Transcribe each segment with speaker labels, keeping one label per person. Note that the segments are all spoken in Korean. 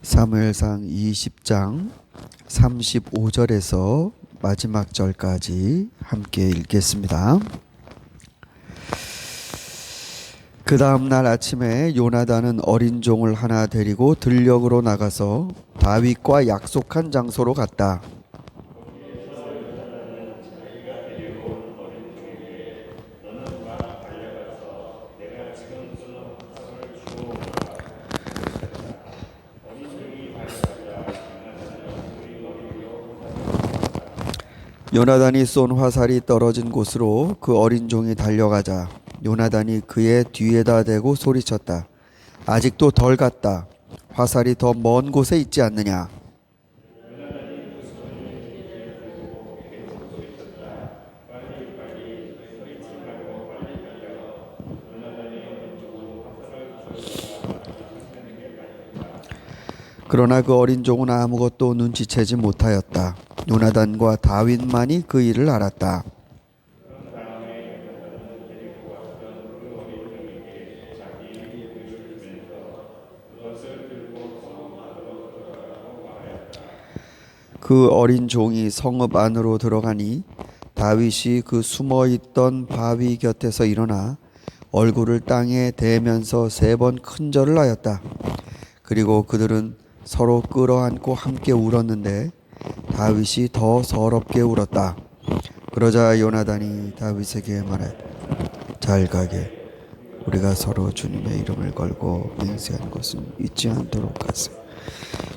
Speaker 1: 사무엘상 20장 35절에서 마지막 절까지 함께 읽겠습니다. 그 다음 날 아침에 요나단은 어린 종을 하나 데리고 들녘으로 나가서 다윗과 약속한 장소로 갔다. 요나단이 쏜 화살이 떨어진 곳으로 그 어린 종이 달려가자 요나단이 그의 뒤에다 대고 소리쳤다. 아직도 덜 갔다. 화살이 더 먼 곳에 있지 않느냐. 그러나 그 어린 종은 아무것도 눈치채지 못하였다. 요나단과 다윗만이 그 일을 알았다. 그 어린 종이 성읍 안으로 들어가니 다윗이 그 숨어있던 바위 곁에서 일어나 얼굴을 땅에 대면서 3번 큰절을 하였다. 그리고 그들은 서로 끌어안고 함께 울었는데 다윗이 더 서럽게 울었다. 그러자 요나단이 다윗에게 말했다. 잘 가게. 우리가 서로 주님의 이름을 걸고 맹세한 것은 잊지 않도록 하세요.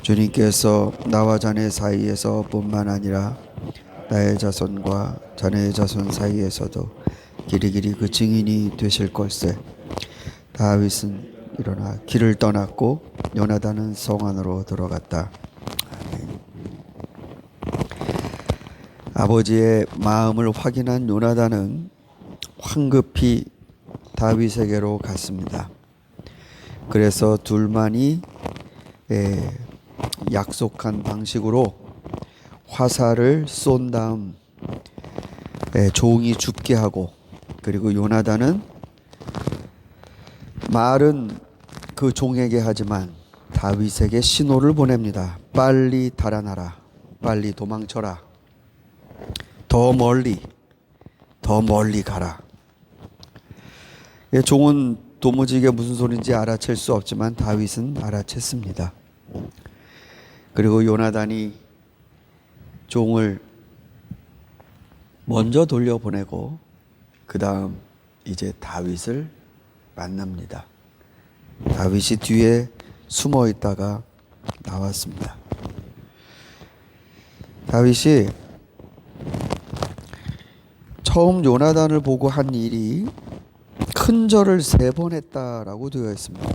Speaker 1: 주님께서 나와 자네 사이에서 뿐만 아니라 나의 자손과 자네의 자손 사이에서도 길이길이 그 증인이 되실 걸세. 다윗은 일어나 길을 떠났고 요나단은 성 안으로 들어갔다. 아멘. 아버지의 마음을 확인한 요나단은 황급히 다윗에게로 갔습니다. 그래서 둘만이 약속한 방식으로 화살을 쏜 다음 종이 죽게 하고, 그리고 요나단은 말은 그 종에게 하지만 다윗에게 신호를 보냅니다. 빨리 달아나라. 빨리 도망쳐라. 더 멀리 가라. 종은 도무지 이게 무슨 소리인지 알아챌 수 없지만 다윗은 알아챘습니다. 그리고 요나단이 종을 먼저 돌려보내고 그 다음 이제 다윗을 만납니다. 다윗이 뒤에 숨어 있다가 나왔습니다. 다윗이 처음 요나단을 보고 한 일이 큰 절을 3번 했다라고 되어 있습니다.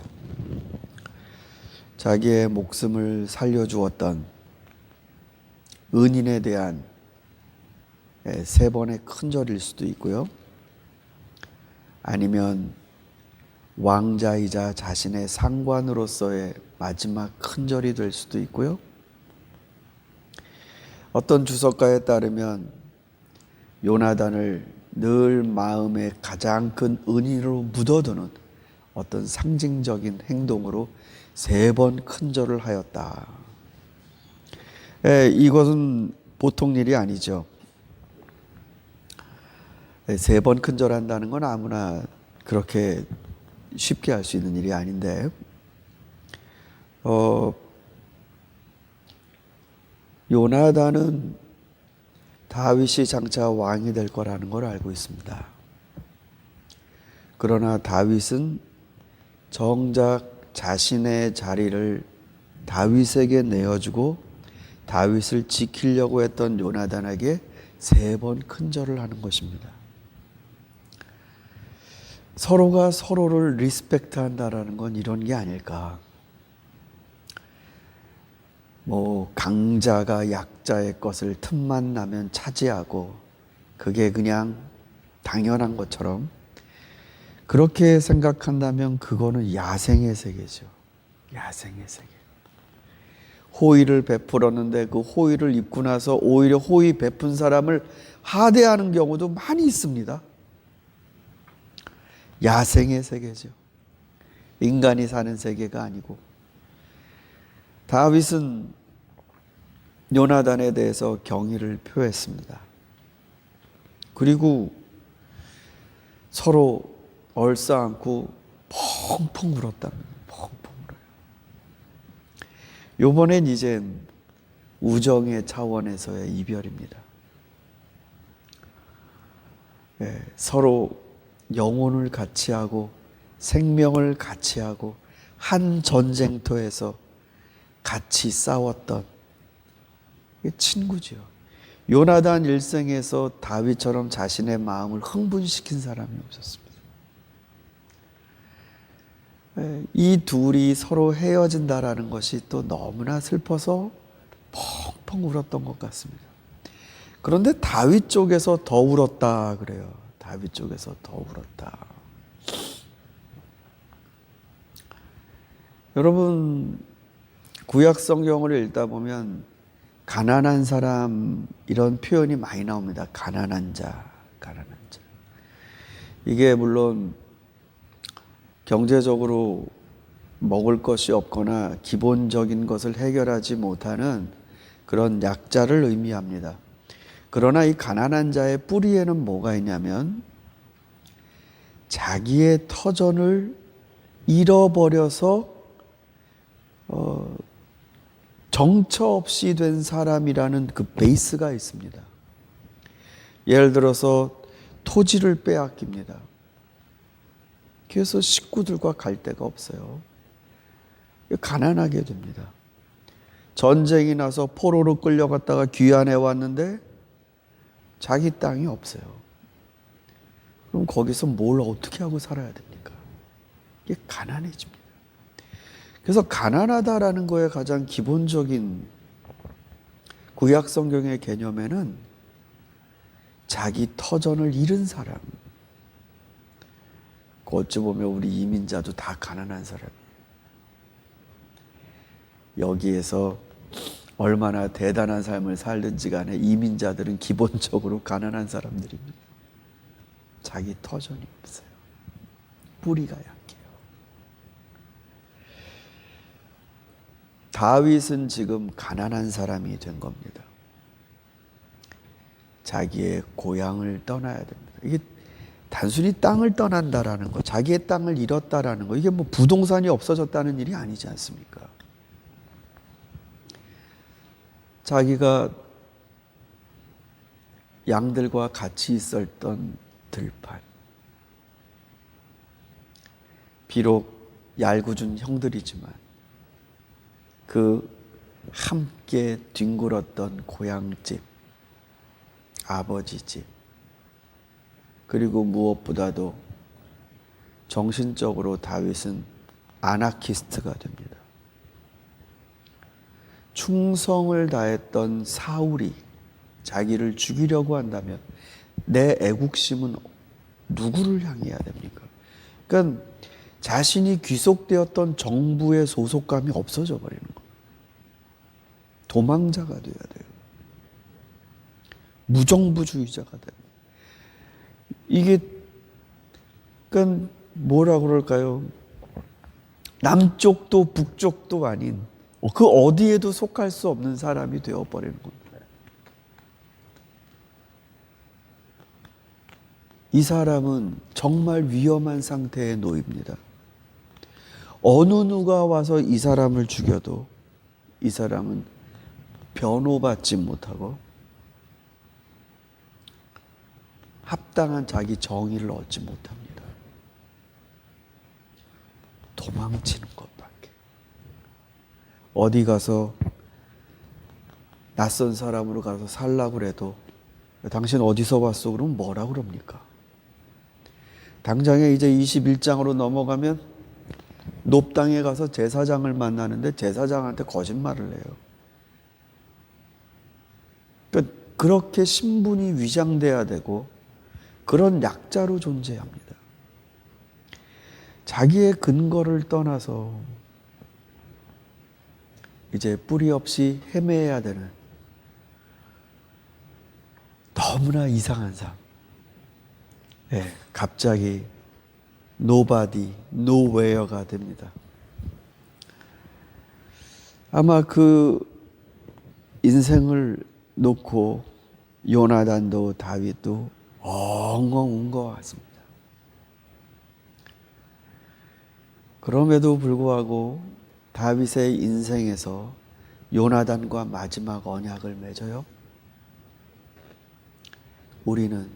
Speaker 1: 자기의 목숨을 살려주었던 은인에 대한 3번의 큰 절일 수도 있고요. 아니면 왕자이자 자신의 상관으로서의 마지막 큰 절이 될 수도 있고요. 어떤 주석가에 따르면 요나단을 늘 마음에 가장 큰 은인으로 묻어두는 어떤 상징적인 행동으로 3번 큰 절을 하였다. 이것은 보통 일이 아니죠. 3번 큰 절한다는 건 아무나 그렇게 쉽게 할 수 있는 일이 아닌데, 요나단은 다윗이 장차 왕이 될 거라는 걸 알고 있습니다. 그러나 다윗은 정작 자신의 자리를 다윗에게 내어주고 다윗을 지키려고 했던 요나단에게 3번 큰 절을 하는 것입니다. 서로가 서로를 리스펙트 한다라는 건 이런 게 아닐까. 강자가 약자의 것을 틈만 나면 차지하고 그게 그냥 당연한 것처럼 그렇게 생각한다면 그거는 야생의 세계죠. 야생의 세계. 호의를 베풀었는데 그 호의를 입고 나서 오히려 호의 베푼 사람을 하대하는 경우도 많이 있습니다. 야생의 세계죠. 인간이 사는 세계가 아니고. 다윗은 요나단에 대해서 경의를 표했습니다. 그리고 서로 얼싸안고 펑펑 울었답니다. 펑펑 울어요. 요번엔 이젠 우정의 차원에서의 이별입니다. 서로 영혼을 같이 하고 생명을 같이 하고 한 전쟁터에서 같이 싸웠던 친구죠. 요나단 일생에서 다윗처럼 자신의 마음을 흥분시킨 사람이 없었습니다. 이 둘이 서로 헤어진다라는 것이 또 너무나 슬퍼서 펑펑 울었던 것 같습니다. 그런데 다윗 쪽에서 더 울었다 그래요. 다윗 쪽에서 더 울었다. 여러분, 구약 성경을 읽다 보면 가난한 사람 이런 표현이 많이 나옵니다. 가난한 자, 가난한 자. 이게 물론 경제적으로 먹을 것이 없거나 기본적인 것을 해결하지 못하는 그런 약자를 의미합니다. 그러나 이 가난한 자의 뿌리에는 뭐가 있냐면 자기의 터전을 잃어버려서 정처 없이 된 사람이라는 그 베이스가 있습니다. 예를 들어서 토지를 빼앗깁니다. 그래서 식구들과 갈 데가 없어요. 가난하게 됩니다. 전쟁이 나서 포로로 끌려갔다가 귀환해 왔는데 자기 땅이 없어요. 그럼 거기서 뭘 어떻게 하고 살아야 됩니까? 이게 가난해집니다. 그래서 가난하다라는 거에 가장 기본적인 구약 성경의 개념에는 자기 터전을 잃은 사람. 어찌 보면 우리 이민자도 다 가난한 사람이에요. 여기에서 얼마나 대단한 삶을 살든지 간에 이민자들은 기본적으로 가난한 사람들입니다. 자기 터전이 없어요. 뿌리가 약해요. 다윗은 지금 가난한 사람이 된 겁니다. 자기의 고향을 떠나야 됩니다. 이게 단순히 땅을 떠난다라는 거, 자기의 땅을 잃었다라는 거, 이게 뭐 부동산이 없어졌다는 일이 아니지 않습니까? 자기가 양들과 같이 있었던 들판, 비록 얄궂은 형들이지만 그 함께 뒹굴었던 고향집, 아버지 집, 그리고 무엇보다도 정신적으로 다윗은 아나키스트가 됩니다. 충성을 다했던 사울이 자기를 죽이려고 한다면 내 애국심은 누구를 향해야 됩니까? 그러니까 자신이 귀속되었던 정부의 소속감이 없어져 버리는 거예요. 도망자가 돼야 돼요. 무정부주의자가 돼요. 이게 그러니까 뭐라 그럴까요? 남쪽도 북쪽도 아닌 그 어디에도 속할 수 없는 사람이 되어버리는 겁니다. 이 사람은 정말 위험한 상태에 놓입니다. 어느 누가 와서 이 사람을 죽여도 이 사람은 변호받지 못하고 합당한 자기 정의를 얻지 못합니다. 도망치는 것밖에. 어디 가서 낯선 사람으로 가서 살라고 그래도 당신 어디서 왔어? 그러면 뭐라 그럽니까? 당장에 이제 21장으로 넘어가면 높당에 가서 제사장을 만나는데 제사장한테 거짓말을 해요. 그러니까 그렇게 신분이 위장돼야 되고 그런 약자로 존재합니다. 자기의 근거를 떠나서 이제 뿌리 없이 헤매야 되는 너무나 이상한 삶. 갑자기 nobody, nowhere가 됩니다. 아마 그 인생을 놓고 요나단도 다윗도 엉엉 운 것 같습니다. 그럼에도 불구하고 다윗의 인생에서 요나단과 마지막 언약을 맺어요. 우리는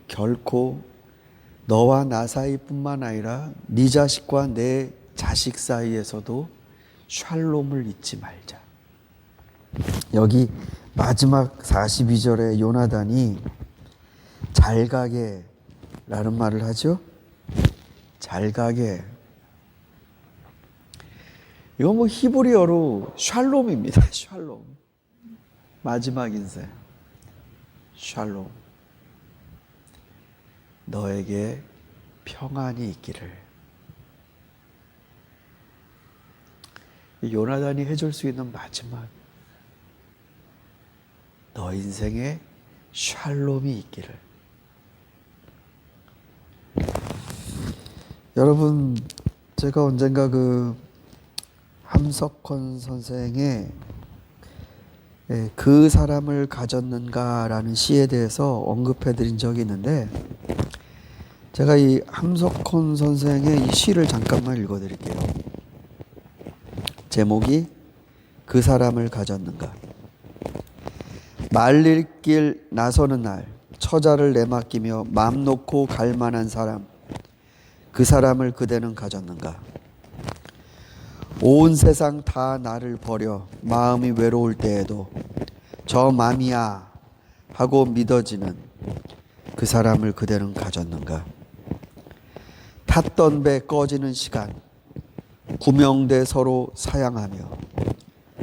Speaker 1: 결코 너와 나 사이뿐만 아니라 네 자식과 내 자식 사이에서도 샬롬을 잊지 말자. 여기 마지막 42절에 요나단이 잘 가게 라는 말을 하죠. 잘 가게. 이건 뭐 히브리어로 샬롬입니다. 샬롬. 마지막 인생. 샬롬. 너에게 평안이 있기를. 요나단이 해줄 수 있는 마지막, 너 인생에 샬롬이 있기를. 여러분, 제가 언젠가 그 함석헌 선생의 그 사람을 가졌는가라는 시에 대해서 언급해 드린 적이 있는데, 제가 이 함석헌 선생의 이 시를 잠깐만 읽어 드릴게요. 제목이 그 사람을 가졌는가. 말릴 길 나서는 날 처자를 내맡기며 맘 놓고 갈 만한 사람, 그 사람을 그대는 가졌는가. 온 세상 다 나를 버려 마음이 외로울 때에도 저 맘이야 하고 믿어지는 그 사람을 그대는 가졌는가. 탔던 배 꺼지는 시간 구명대 서로 사양하며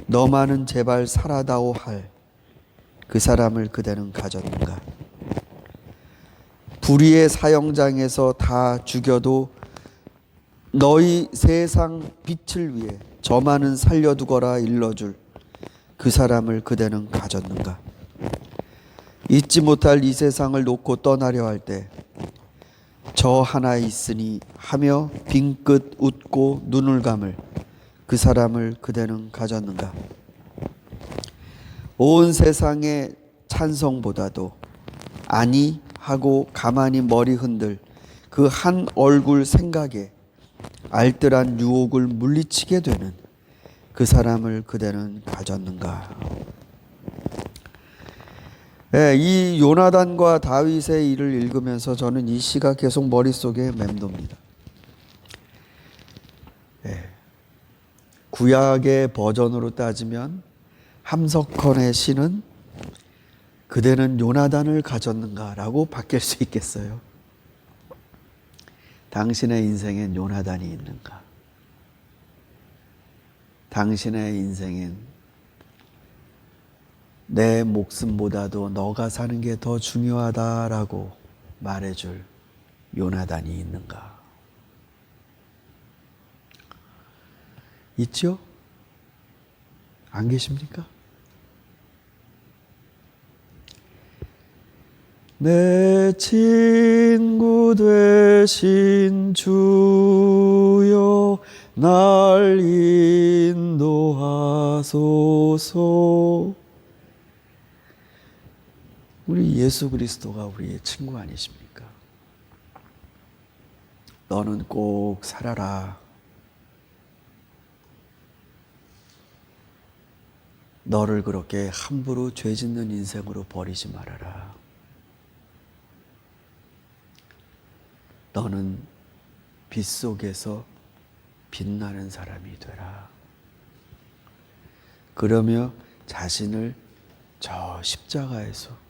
Speaker 1: 너만은 제발 살아다오 할 그 사람을 그대는 가졌는가. 불의의 사형장에서 다 죽여도 너희 세상 빛을 위해 저만은 살려두거라 일러줄 그 사람을 그대는 가졌는가. 잊지 못할 이 세상을 놓고 떠나려 할 때 저 하나 있으니 하며 빙긋 웃고 눈을 감을 그 사람을 그대는 가졌는가. 온 세상의 찬성보다도 아니 하고 가만히 머리 흔들 그 한 얼굴 생각에 알뜰한 유혹을 물리치게 되는 그 사람을 그대는 가졌는가. 네, 이 요나단과 다윗의 일을 읽으면서 저는 이 시가 계속 머릿속에 맴돕니다. 네, 구약의 버전으로 따지면 함석헌의 시는 그대는 요나단을 가졌는가라고 바뀔 수 있겠어요. 당신의 인생엔 요나단이 있는가? 당신의 인생엔 내 목숨보다도 너가 사는 게 더 중요하다라고 말해줄 요나단이 있는가? 있죠? 안 계십니까? 내 친구 되신 주여 날 인도하소서. 우리 예수 그리스도가 우리의 친구 아니십니까? 너는 꼭 살아라. 너를 그렇게 함부로 죄 짓는 인생으로 버리지 말아라. 너는 빛 속에서 빛나는 사람이 되라. 그러며 자신을 저 십자가에서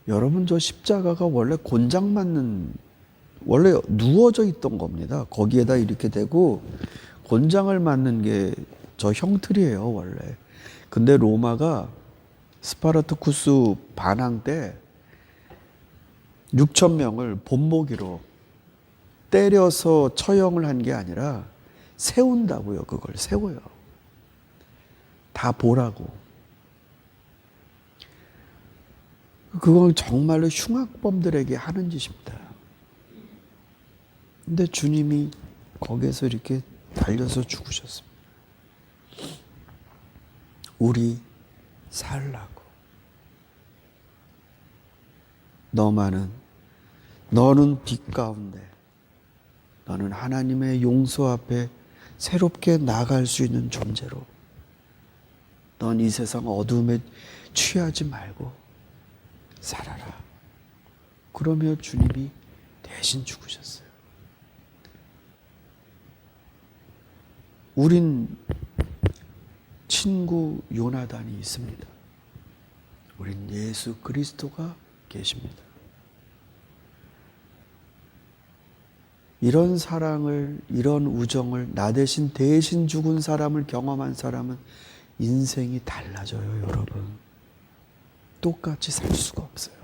Speaker 1: 여러분, 저 십자가가 원래 곤장 맞는, 원래 누워져 있던 겁니다. 거기에다 이렇게 대고 곤장을 맞는 게 저 형틀이에요, 원래. 근데 로마가 스파르타쿠스 반항 때 6천 명을 본보기로 때려서 처형을 한 게 아니라 세운다고요. 그걸 세워요. 다 보라고. 그건 정말로 흉악범들에게 하는 짓입니다. 근데 주님이 거기에서 이렇게 달려서 죽으셨습니다. 우리 살라고. 너는 빛 가운데, 너는 하나님의 용서 앞에 새롭게 나갈 수 있는 존재로, 넌 이 세상 어둠에 취하지 말고 살아라. 그러며 주님이 대신 죽으셨어요. 우린 친구 요나단이 있습니다. 우린 예수 그리스도가 계십니다. 이런 사랑을, 이런 우정을, 나 대신 죽은 사람을 경험한 사람은 인생이 달라져요, 여러분. 똑같이 살 수가 없어요.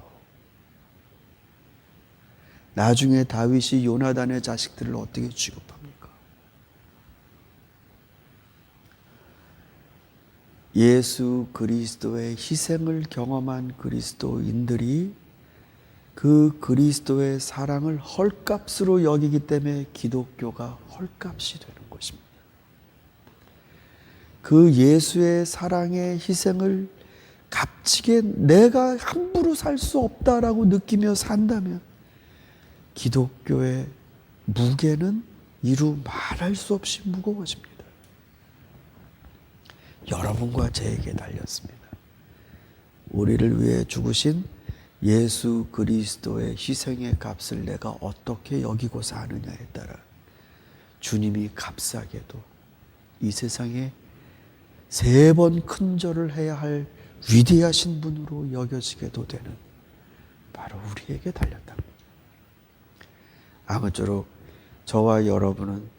Speaker 1: 나중에 다윗이 요나단의 자식들을 어떻게 취급합니까? 예수 그리스도의 희생을 경험한 그리스도인들이 그 그리스도의 사랑을 헐값으로 여기기 때문에 기독교가 헐값이 되는 것입니다. 그 예수의 사랑의 희생을 값지게 내가 함부로 살 수 없다라고 느끼며 산다면 기독교의 무게는 이루 말할 수 없이 무거워집니다. 여러분과 제게 달렸습니다. 우리를 위해 죽으신 예수 그리스도의 희생의 값을 내가 어떻게 여기고 사느냐에 따라 주님이 값싸게도 이 세상에 3번 큰 절을 해야 할 위대하신 분으로 여겨지게도 되는 바로 우리에게 달렸답니다. 아무쪼록 저와 여러분은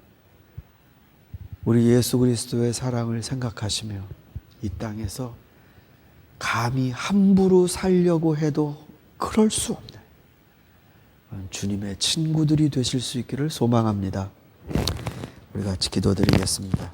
Speaker 1: 우리 예수 그리스도의 사랑을 생각하시며 이 땅에서 감히 함부로 살려고 해도 그럴 수 없는 주님의 친구들이 되실 수 있기를 소망합니다. 우리 같이 기도드리겠습니다.